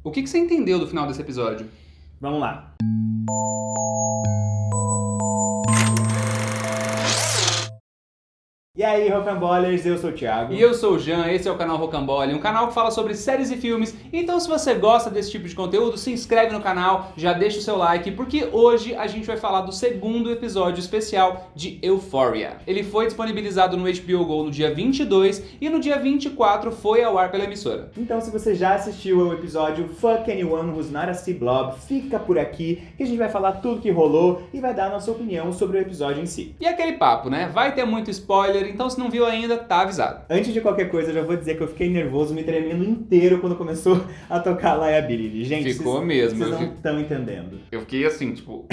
O que você entendeu do final desse episódio? Vamos lá. E aí, Rocamboliers, eu sou o Thiago. E eu sou o Jean, esse é o canal Rocambole, um canal que fala sobre séries e filmes. Então se você gosta desse tipo de conteúdo, se inscreve no canal, já deixa o seu like, porque hoje a gente vai falar do segundo episódio especial de Euphoria. Ele foi disponibilizado no HBO Go no dia 22 e no dia 24 foi ao ar pela emissora. Então se você já assistiu ao episódio Fuck Anyone Who's Not a C-Blob, fica por aqui que a gente vai falar tudo que rolou e vai dar a nossa opinião sobre o episódio em si. E aquele papo, né? Vai ter muito spoiler, então se não viu ainda, tá avisado. Antes de qualquer coisa, eu já vou dizer que eu fiquei nervoso, me tremendo inteiro quando começou a tocar Liability. Gente, Ficou mesmo. Vocês não estão entendendo. Eu fiquei assim, tipo...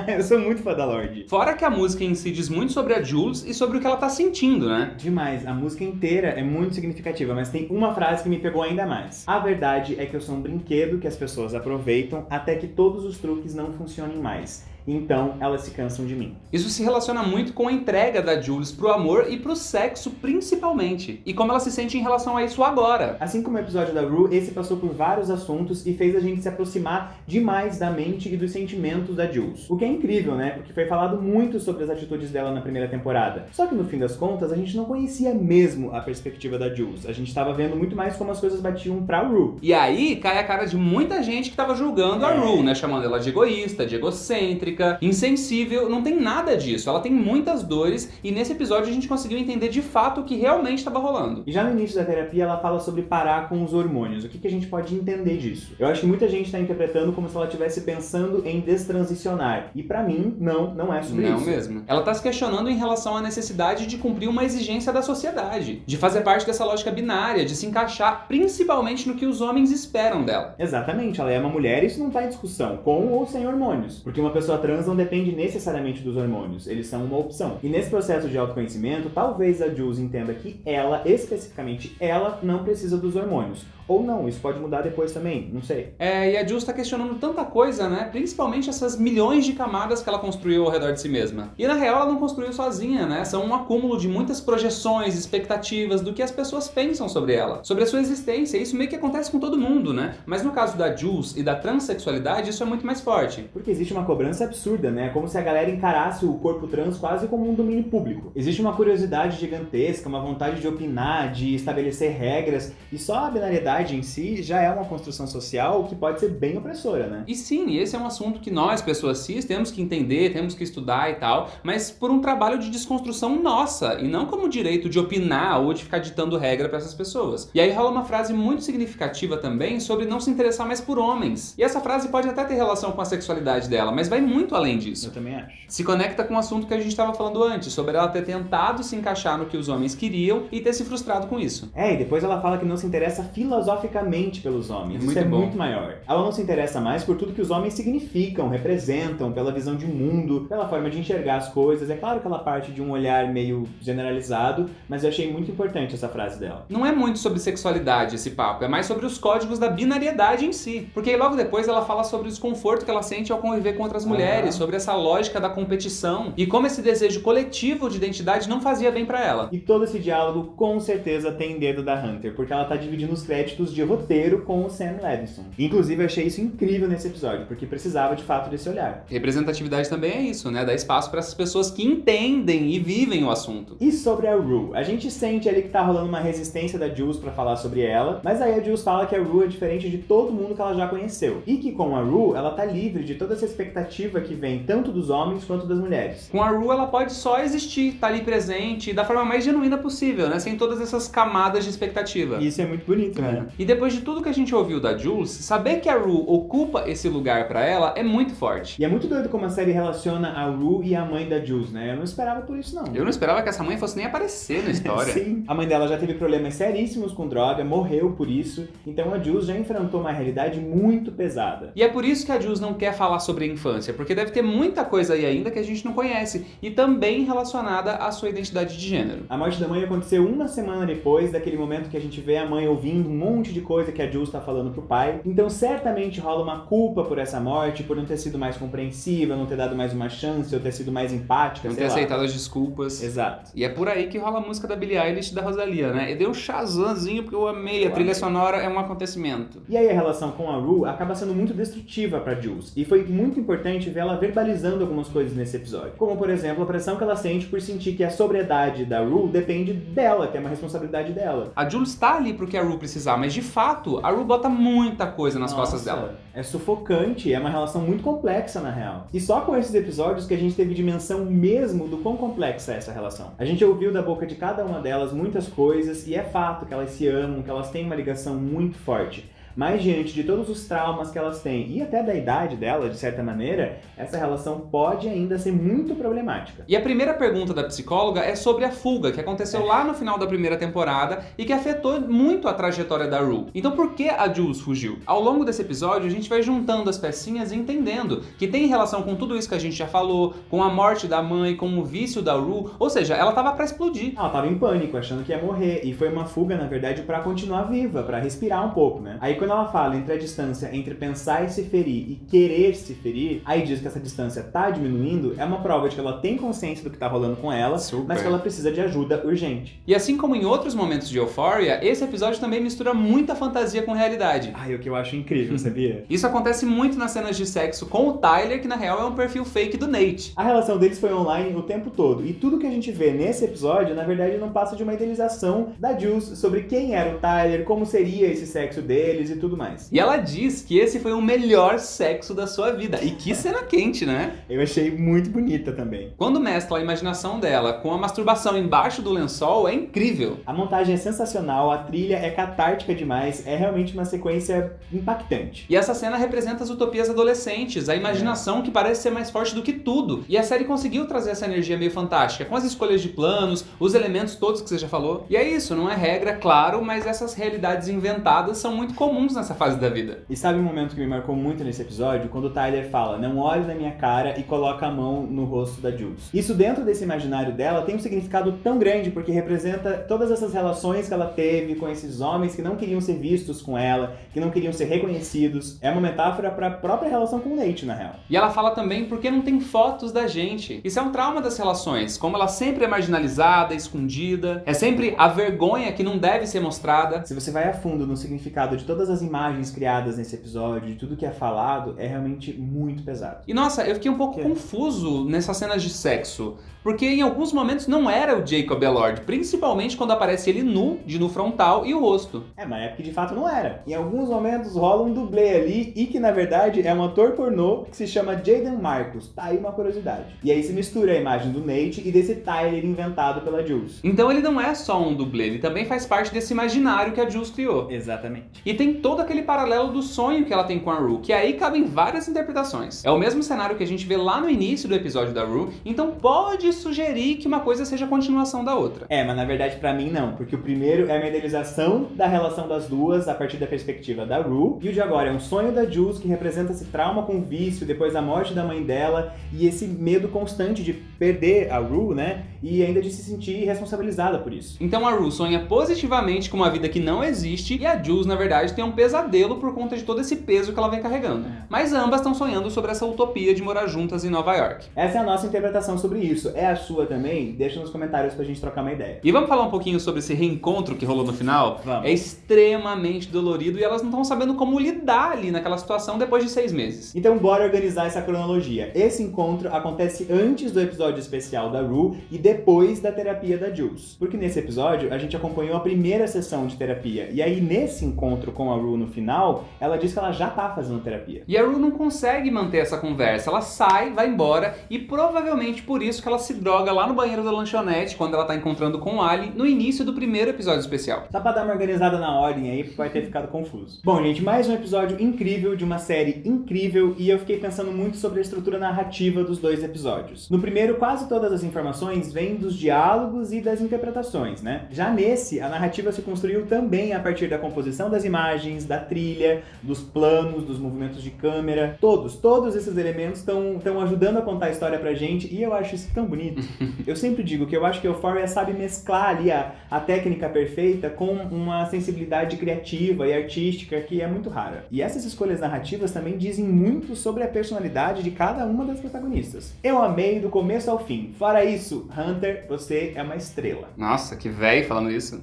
Eu sou muito fã da Lorde. Fora que a música em si diz muito sobre a Jules e sobre o que ela tá sentindo, né? Demais, a música inteira é muito significativa, mas tem uma frase que me pegou ainda mais. A verdade é que eu sou um brinquedo que as pessoas aproveitam até que todos os truques não funcionem mais. Então elas se cansam de mim. Isso se relaciona muito com a entrega da Jules pro amor e pro sexo principalmente. E como ela se sente em relação a isso agora. Assim como o episódio da Rue, esse passou por vários assuntos e fez a gente se aproximar demais da mente e dos sentimentos da Jules. O que é incrível, né? Porque foi falado muito sobre as atitudes dela na primeira temporada. Só que no fim das contas, a gente não conhecia mesmo a perspectiva da Jules. A gente tava vendo muito mais como as coisas batiam pra Rue. E aí cai a cara de muita gente que tava julgando a Rue, né? Chamando ela de egoísta, de egocêntrica, insensível, não tem nada disso. Ela tem muitas dores e nesse episódio a gente conseguiu entender de fato o que realmente estava rolando. E já no início da terapia ela fala sobre parar com os hormônios. O que a gente pode entender disso? Eu acho que muita gente está interpretando como se ela estivesse pensando em destransicionar. E pra mim, não é sobre isso. Não mesmo. Ela tá se questionando em relação à necessidade de cumprir uma exigência da sociedade, de fazer parte dessa lógica binária, de se encaixar principalmente no que os homens esperam dela. Exatamente, ela é uma mulher e isso não tá em discussão, com ou sem hormônios. Porque uma pessoa trans não depende necessariamente dos hormônios, eles são uma opção. E nesse processo de autoconhecimento, talvez a Jules entenda que ela, especificamente ela, não precisa dos hormônios. Ou não, isso pode mudar depois também, não sei. E a Jules tá questionando tanta coisa, né? Principalmente essas milhões de camadas que ela construiu ao redor de si mesma. E na real ela não construiu sozinha, né? São um acúmulo de muitas projeções, expectativas do que as pessoas pensam sobre ela, sobre a sua existência. Isso meio que acontece com todo mundo, né? Mas no caso da Jules e da transexualidade, isso é muito mais forte. Porque existe uma cobrança absurda, né? Como se a galera encarasse o corpo trans quase como um domínio público. Existe uma curiosidade gigantesca, uma vontade de opinar, de estabelecer regras, e só a binariedade em si já é uma construção social que pode ser bem opressora, né? E sim, esse é um assunto que nós, pessoas cis, temos que entender, temos que estudar e tal, mas por um trabalho de desconstrução nossa, e não como direito de opinar ou de ficar ditando regra para essas pessoas. E aí rola uma frase muito significativa também sobre não se interessar mais por homens. E essa frase pode até ter relação com a sexualidade dela, mas vai muito além disso. Eu também acho. Se conecta com o assunto que a gente estava falando antes, sobre ela ter tentado se encaixar no que os homens queriam e ter se frustrado com isso. E depois ela fala que não se interessa filosoficamente pelos homens. Isso é muito maior. Ela não se interessa mais por tudo que os homens significam, representam, pela visão de mundo, pela forma de enxergar as coisas. É claro que ela parte de um olhar meio generalizado, mas eu achei muito importante essa frase dela. Não é muito sobre sexualidade esse papo, é mais sobre os códigos da binariedade em si. Porque aí logo depois ela fala sobre o desconforto que ela sente ao conviver com outras mulheres, sobre essa lógica da competição e como esse desejo coletivo de identidade não fazia bem pra ela. E todo esse diálogo com certeza tem dedo da Hunter, porque ela tá dividindo os créditos de roteiro com o Sam Levinson. Inclusive eu achei isso incrível nesse episódio, porque precisava de fato desse olhar. Representatividade também é isso, né? Dar espaço pra essas pessoas que entendem e vivem o assunto. E sobre a Rue, a gente sente ali que tá rolando uma resistência da Jules pra falar sobre ela, mas aí a Jules fala que a Rue é diferente de todo mundo que ela já conheceu. E que com a Rue, ela tá livre de toda essa expectativa que vem tanto dos homens quanto das mulheres. Com a Rue ela pode só existir, tá ali presente, da forma mais genuína possível, né? Sem todas essas camadas de expectativa. E isso é muito bonito, né? E depois de tudo que a gente ouviu da Jules, saber que a Rue ocupa esse lugar pra ela é muito forte. E é muito doido como a série relaciona a Rue e a mãe da Jules, né? Eu não esperava por isso, não. Eu não esperava que essa mãe fosse nem aparecer na história. Sim. A mãe dela já teve problemas seríssimos com droga, morreu por isso, então a Jules já enfrentou uma realidade muito pesada. E é por isso que a Jules não quer falar sobre a infância, porque deve ter muita coisa aí ainda que a gente não conhece, e também relacionada à sua identidade de gênero. A morte da mãe aconteceu uma semana depois daquele momento que a gente vê a mãe ouvindo um monte de coisa que a Jules tá falando pro pai. Então certamente rola uma culpa por essa morte, por não ter sido mais compreensiva, não ter dado mais uma chance, ou ter sido mais empática, Não sei ter lá. aceitado as desculpas. Exato. E é por aí que rola a música da Billie Eilish e da Rosalía, né? Eu dei um Shazamzinho porque eu amei. A trilha sonora é um acontecimento. E aí a relação com a Rue acaba sendo muito destrutiva pra Jules. E foi muito importante ver ela verbalizando algumas coisas nesse episódio. Como, por exemplo, a pressão que ela sente por sentir que a sobriedade da Rue depende dela, que é uma responsabilidade dela. A Jules tá ali pro que a Rue precisar, mas de fato, a Rue bota muita coisa nas costas dela. É sufocante, é uma relação muito complexa na real. E só com esses episódios que a gente teve dimensão mesmo do quão complexa é essa relação. A gente ouviu da boca de cada uma delas muitas coisas e é fato que elas se amam, que elas têm uma ligação muito forte. Mas diante de todos os traumas que elas têm e até da idade dela, de certa maneira, essa relação pode ainda ser muito problemática. E a primeira pergunta da psicóloga é sobre a fuga, que aconteceu lá no final da primeira temporada e que afetou muito a trajetória da Rue. Então por que a Jules fugiu? Ao longo desse episódio, a gente vai juntando as pecinhas e entendendo que tem relação com tudo isso que a gente já falou, com a morte da mãe, com o vício da Rue, ou seja, ela tava pra explodir. Ela tava em pânico, achando que ia morrer, e foi uma fuga, na verdade, pra continuar viva, pra respirar um pouco, né? Aí quando ela fala entre a distância entre pensar e se ferir e querer se ferir, aí diz que essa distância tá diminuindo, é uma prova de que ela tem consciência do que tá rolando com ela, mas que ela precisa de ajuda urgente. E assim como em outros momentos de Euphoria, esse episódio também mistura muita fantasia com realidade. Ai, o que eu acho incrível, sabia? Isso acontece muito nas cenas de sexo com o Tyler, que na real é um perfil fake do Nate. A relação deles foi online o tempo todo, e tudo que a gente vê nesse episódio, na verdade, não passa de uma idealização da Jules sobre quem era o Tyler, como seria esse sexo deles e tudo mais. E ela diz que esse foi o melhor sexo da sua vida. E que cena quente, né? Eu achei muito bonita também. Quando mescla a imaginação dela com a masturbação embaixo do lençol, é incrível. A montagem é sensacional, a trilha é catártica demais, é realmente uma sequência impactante. E essa cena representa as utopias adolescentes, a imaginação que parece ser mais forte do que tudo. E a série conseguiu trazer essa energia meio fantástica, com as escolhas de planos, os elementos todos que você já falou. E é isso, não é regra, claro, mas essas realidades inventadas são muito comuns nessa fase da vida. E sabe um momento que me marcou muito nesse episódio? Quando o Tyler fala, não olhe na minha cara, e coloca a mão no rosto da Jules. Isso dentro desse imaginário dela tem um significado tão grande, porque representa todas essas relações que ela teve com esses homens que não queriam ser vistos com ela, que não queriam ser reconhecidos. É uma metáfora para a própria relação com o Nate, na real. E ela fala também porque não tem fotos da gente. Isso é um trauma das relações, como ela sempre é marginalizada, escondida, é sempre a vergonha que não deve ser mostrada. Se você vai a fundo no significado de todas as imagens criadas nesse episódio, de tudo que é falado, é realmente muito pesado. E nossa, eu fiquei um pouco confuso nessas cenas de sexo, porque em alguns momentos não era o Jacob Elord, principalmente quando aparece ele nu, de nu frontal e o rosto. Mas é porque de fato não era. Em alguns momentos rola um dublê ali e que na verdade é um ator pornô que se chama Jaden Marcus. Tá aí uma curiosidade. E aí se mistura a imagem do Nate e desse Tyler inventado pela Jules. Então ele não é só um dublê, ele também faz parte desse imaginário que a Jules criou. Exatamente. E tem todo aquele paralelo do sonho que ela tem com a Rue, que aí cabem várias interpretações. É o mesmo cenário que a gente vê lá no início do episódio da Rue, então pode sugerir que uma coisa seja a continuação da outra. Mas na verdade pra mim não, porque o primeiro é uma idealização da relação das duas a partir da perspectiva da Rue, e o de agora é um sonho da Jules que representa esse trauma com o vício depois da morte da mãe dela e esse medo constante de perder a Rue, né, e ainda de se sentir responsabilizada por isso. Então a Rue sonha positivamente com uma vida que não existe e a Jules, na verdade, tem um pesadelo por conta de todo esse peso que ela vem carregando. Mas ambas estão sonhando sobre essa utopia de morar juntas em Nova York. Essa é a nossa interpretação sobre isso. É a sua também? Deixa nos comentários pra gente trocar uma ideia. E vamos falar um pouquinho sobre esse reencontro que rolou no final? Vamos. É extremamente dolorido e elas não estão sabendo como lidar ali naquela situação depois de 6 meses. Então bora organizar essa cronologia. Esse encontro acontece antes do episódio especial da Rue e depois da terapia da Jules. Porque nesse episódio a gente acompanhou a primeira sessão de terapia. E aí nesse encontro com a Rue no final, ela diz que ela já tá fazendo terapia. E a Rue não consegue manter essa conversa. Ela sai, vai embora e provavelmente por isso que ela se droga lá no banheiro da lanchonete quando ela tá encontrando com o Ali no início do primeiro episódio especial. Só pra dar uma organizada na ordem aí, porque vai ter ficado confuso. Bom, gente, mais um episódio incrível de uma série incrível e eu fiquei pensando muito sobre a estrutura narrativa dos dois episódios. No primeiro, quase todas as informações vem dos diálogos e das interpretações, né? Já nesse, a narrativa se construiu também a partir da composição das imagens, da trilha, dos planos, dos movimentos de câmera. Todos esses elementos estão ajudando a contar a história pra gente e eu acho isso tão bonito. Eu sempre digo que eu acho que Euphoria sabe mesclar ali a técnica perfeita com uma sensibilidade criativa e artística que é muito rara. E essas escolhas narrativas também dizem muito sobre a personalidade de cada uma das protagonistas. Eu amei do começo ao fim. Fora isso, Hunter, você é uma estrela. Nossa, que velho falando isso.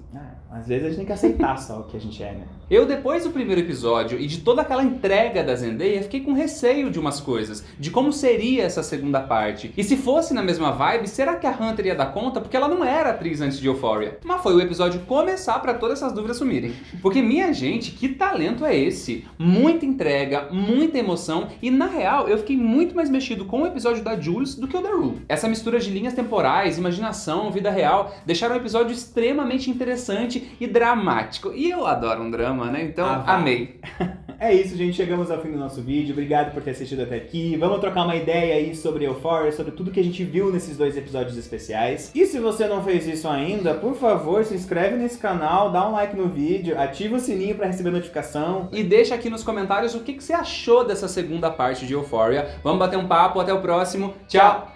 Às vezes a gente tem que aceitar só o que a gente é, né? Eu, depois do primeiro episódio e de toda aquela entrega da Zendaya, fiquei com receio de umas coisas, de como seria essa segunda parte. E se fosse na mesma vibe, será que a Hunter ia dar conta? Porque ela não era atriz antes de Euphoria. Mas foi o episódio começar pra todas essas dúvidas sumirem. Porque, minha gente, que talento é esse? Muita entrega, muita emoção e, na real, eu fiquei muito mais mexido com o episódio da Jules do que o da Rue. Essa mistura de linhas temporais, imaginação, vida real, deixaram o episódio extremamente interessante e dramático. E eu adoro um drama, né? Então, amei. É isso, gente. Chegamos ao fim do nosso vídeo. Obrigado por ter assistido até aqui. Vamos trocar uma ideia aí sobre Euphoria, sobre tudo que a gente viu nesses 2 episódios especiais. E se você não fez isso ainda, por favor, se inscreve nesse canal, dá um like no vídeo, ativa o sininho pra receber notificação. E deixa aqui nos comentários o que você achou dessa segunda parte de Euphoria. Vamos bater um papo. Até o próximo. Tchau!